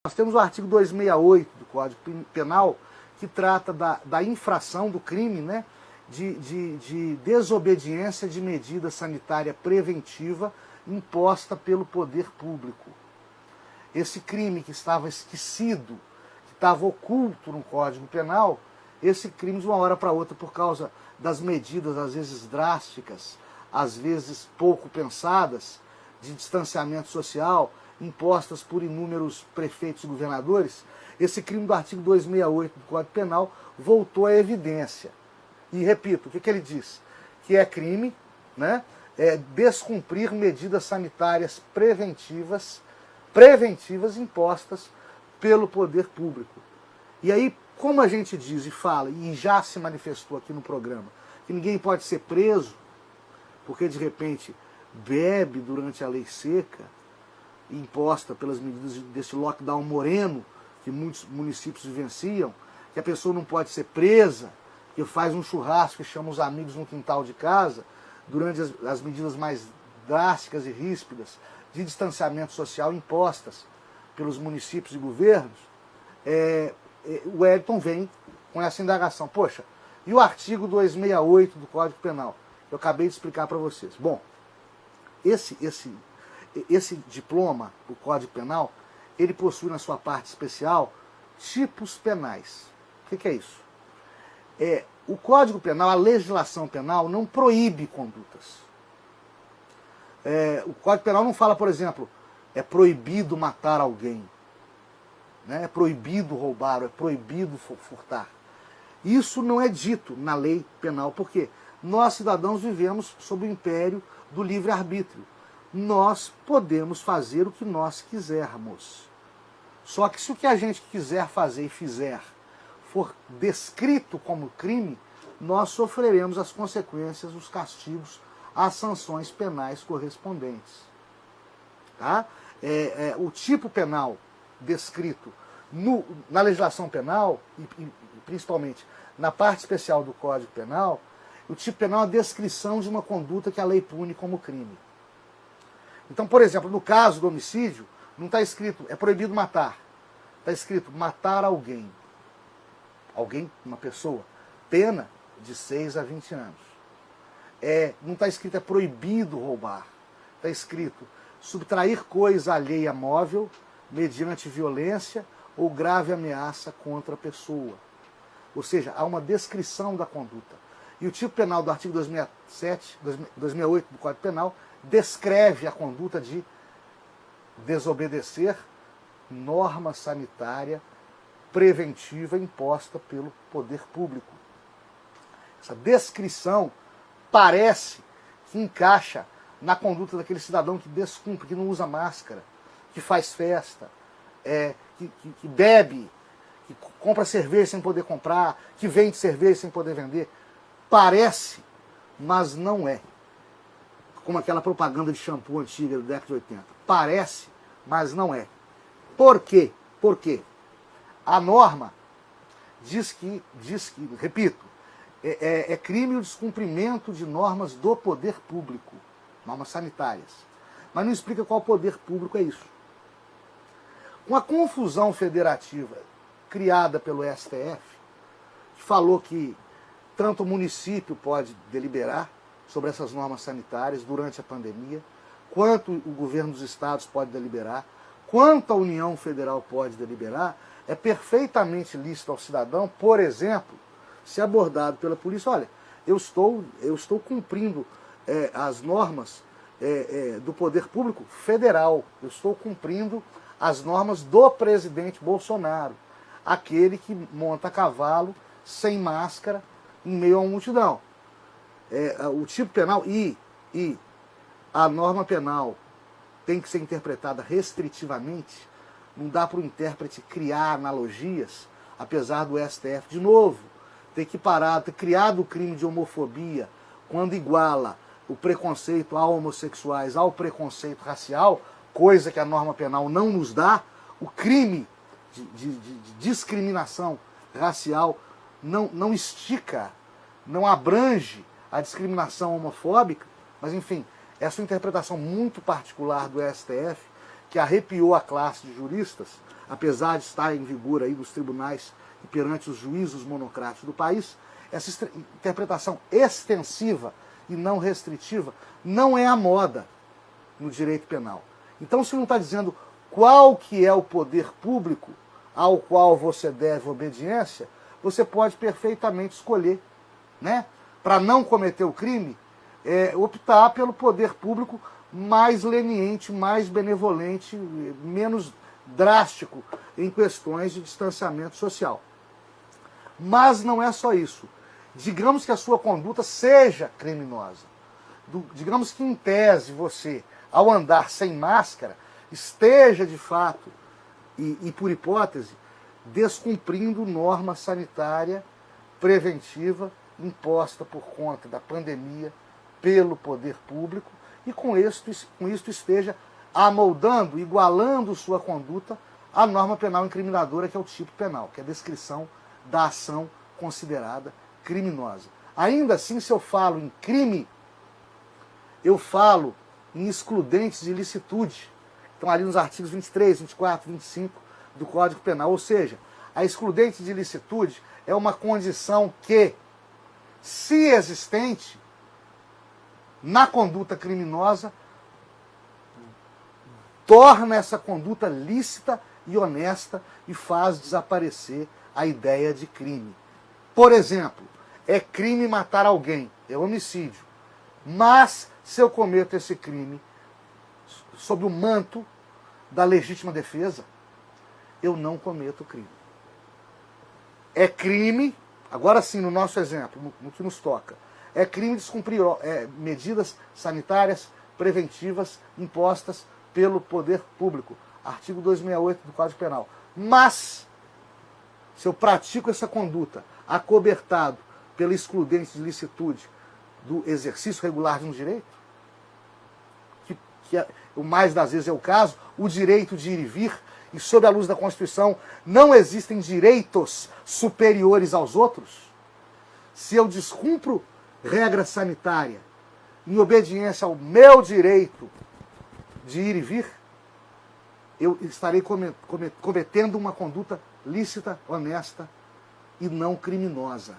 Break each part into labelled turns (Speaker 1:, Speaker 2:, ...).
Speaker 1: Nós temos o artigo 268 do Código Penal, que trata da infração do crime, né, de desobediência de medida sanitária preventiva imposta pelo poder público. Esse crime que estava esquecido, que estava oculto no Código Penal, esse crime de uma hora para outra, por causa das medidas às vezes drásticas, às vezes pouco pensadas, de distanciamento social, impostas por inúmeros prefeitos e governadores, esse crime do artigo 268 do Código Penal voltou à evidência. E repito, o que ele diz? Que é crime, né, descumprir medidas sanitárias preventivas impostas pelo poder público. E aí, como a gente diz e fala, e já se manifestou aqui no programa, que ninguém pode ser preso porque de repente bebe durante a lei seca, imposta pelas medidas desse lockdown moreno que muitos municípios vivenciam, que a pessoa não pode ser presa, que faz um churrasco e chama os amigos no quintal de casa, durante as medidas mais drásticas e ríspidas de distanciamento social impostas pelos municípios e governos, o Wellington vem com essa indagação. Poxa, e o artigo 268 do Código Penal? Eu acabei de explicar para vocês. Bom, esse diploma, o Código Penal, ele possui na sua parte especial tipos penais. O que é isso? O Código Penal, a legislação penal, não proíbe condutas. O Código Penal não fala, por exemplo, é proibido matar alguém, né? É proibido roubar, é proibido furtar. Isso não é dito na lei penal, porque nós, cidadãos, vivemos sob o império do livre-arbítrio. Nós podemos fazer o que nós quisermos. Só que se o que a gente quiser fazer e fizer for descrito como crime, nós sofreremos as consequências, os castigos, as sanções penais correspondentes. Tá? O tipo penal descrito na legislação penal, e principalmente na parte especial do Código Penal, o tipo penal é a descrição de uma conduta que a lei pune como crime. Então, por exemplo, no caso do homicídio, não está escrito, é proibido matar. Está escrito matar alguém. Alguém, uma pessoa. Pena de 6 a 20 anos. Não está escrito é proibido roubar. Está escrito subtrair coisa alheia móvel mediante violência ou grave ameaça contra a pessoa. Ou seja, há uma descrição da conduta. E o tipo penal do artigo 268 do Código Penal descreve a conduta de desobedecer norma sanitária preventiva imposta pelo poder público. Essa descrição parece que encaixa na conduta daquele cidadão que descumpre, que não usa máscara, que faz festa, que bebe, que compra cerveja sem poder comprar, que vende cerveja sem poder vender. Parece, mas não é. Como aquela propaganda de shampoo antiga da década de 80. Parece, mas não é. Por quê? Por quê? A norma diz que repito, é crime o descumprimento de normas do poder público, normas sanitárias. Mas não explica qual poder público é isso. Com a confusão federativa criada pelo STF, que falou que tanto o município pode deliberar sobre essas normas sanitárias durante a pandemia, quanto o governo dos estados pode deliberar, quanto a União Federal pode deliberar, é perfeitamente lícito ao cidadão, por exemplo, ser abordado pela polícia, olha, eu estou cumprindo as normas do poder público federal, eu estou cumprindo as normas do presidente Bolsonaro, aquele que monta a cavalo sem máscara em meio a uma multidão. O tipo penal e a norma penal tem que ser interpretada restritivamente, não dá para o intérprete criar analogias, apesar do STF, de novo, ter criado o crime de homofobia, quando iguala o preconceito a homossexuais ao preconceito racial, coisa que a norma penal não nos dá, o crime de discriminação racial não estica, não abrange a discriminação homofóbica, mas enfim, essa interpretação muito particular do STF, que arrepiou a classe de juristas, apesar de estar em vigor aí nos tribunais e perante os juízos monocráticos do país, essa interpretação extensiva e não restritiva não é a moda no direito penal. Então, se não está dizendo qual que é o poder público ao qual você deve obediência, você pode perfeitamente escolher, né, para não cometer o crime, optar pelo poder público mais leniente, mais benevolente, menos drástico em questões de distanciamento social. Mas não é só isso. Digamos que a sua conduta seja criminosa. Digamos que, em tese, você, ao andar sem máscara, esteja, de fato, e por hipótese, descumprindo norma sanitária preventiva imposta por conta da pandemia pelo poder público, e com isto esteja amoldando, igualando sua conduta à norma penal incriminadora, que é o tipo penal, que é a descrição da ação considerada criminosa. Ainda assim, se eu falo em crime, eu falo em excludentes de ilicitude. Então, ali nos artigos 23, 24, 25 do Código Penal. Ou seja, a excludente de ilicitude é uma condição que, se existente, na conduta criminosa, torna essa conduta lícita e honesta e faz desaparecer a ideia de crime. Por exemplo, é crime matar alguém, é homicídio. Mas, se eu cometo esse crime sob o manto da legítima defesa, eu não cometo crime. É crime, agora sim, no nosso exemplo, no que nos toca, é crime descumprir medidas sanitárias preventivas impostas pelo poder público. Artigo 268 do Código Penal. Mas, se eu pratico essa conduta acobertado pela excludente de licitude do exercício regular de um direito, que o mais das vezes é o caso, o direito de ir e vir, e sob a luz da Constituição não existem direitos superiores aos outros, se eu descumpro regra sanitária em obediência ao meu direito de ir e vir, eu estarei cometendo uma conduta lícita, honesta e não criminosa.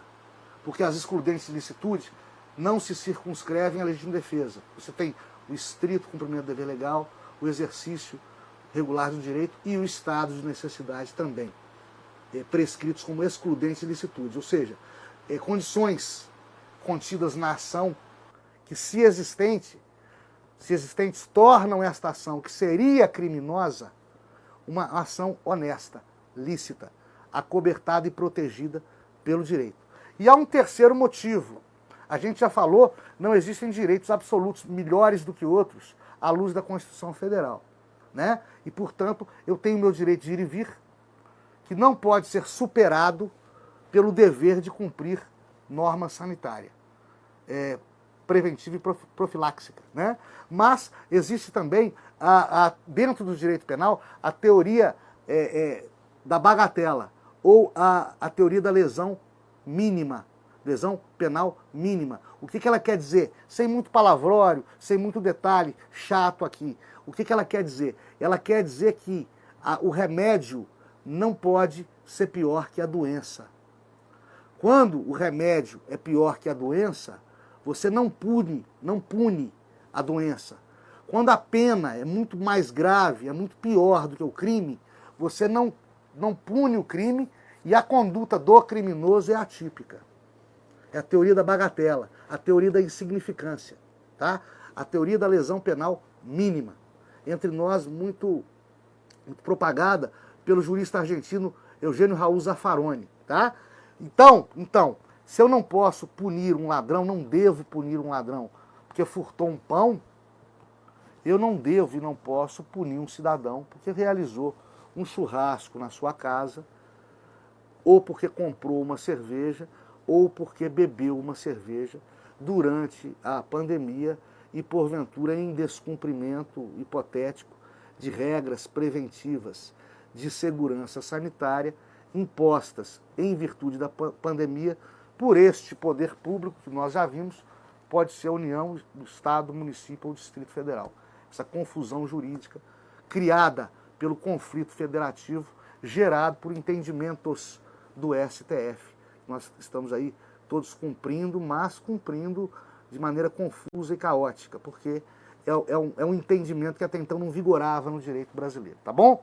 Speaker 1: Porque as excludentes de licitude não se circunscrevem à legítima defesa. Você tem o estrito cumprimento do dever legal, o exercício regular do direito e o estado de necessidade também, prescritos como excludentes de licitude. Ou seja, condições contidas na ação que, se existentes, tornam esta ação, que seria criminosa, uma ação honesta, lícita, acobertada e protegida pelo direito. E há um terceiro motivo. A gente já falou, não existem direitos absolutos melhores do que outros à luz da Constituição Federal, né? E, portanto, eu tenho meu direito de ir e vir, que não pode ser superado pelo dever de cumprir norma sanitária, preventiva e profiláxica, né? Mas existe também, dentro do direito penal, a teoria da bagatela, ou a teoria da lesão mínima, lesão penal mínima. O que ela quer dizer? Sem muito palavrório, sem muito detalhe chato aqui. O que ela quer dizer? Ela quer dizer que o remédio não pode ser pior que a doença. Quando o remédio é pior que a doença, você não pune a doença. Quando a pena é muito mais grave, é muito pior do que o crime, você não pune o crime e a conduta do criminoso é atípica. É a teoria da bagatela, a teoria da insignificância, tá? A teoria da lesão penal mínima. Entre nós, muito propagada pelo jurista argentino Eugênio Raul Zaffaroni, tá? Então, se eu não posso punir um ladrão, não devo punir um ladrão porque furtou um pão, eu não devo e não posso punir um cidadão porque realizou um churrasco na sua casa, ou porque comprou uma cerveja, ou porque bebeu uma cerveja durante a pandemia e, porventura, em descumprimento hipotético de regras preventivas de segurança sanitária impostas em virtude da pandemia por este poder público, que nós já vimos, pode ser a União, o Estado, o município ou o Distrito Federal. Essa confusão jurídica criada pelo conflito federativo gerado por entendimentos do STF. Nós estamos aí todos cumprindo, mas cumprindo de maneira confusa e caótica, porque é um entendimento que até então não vigorava no direito brasileiro, tá bom?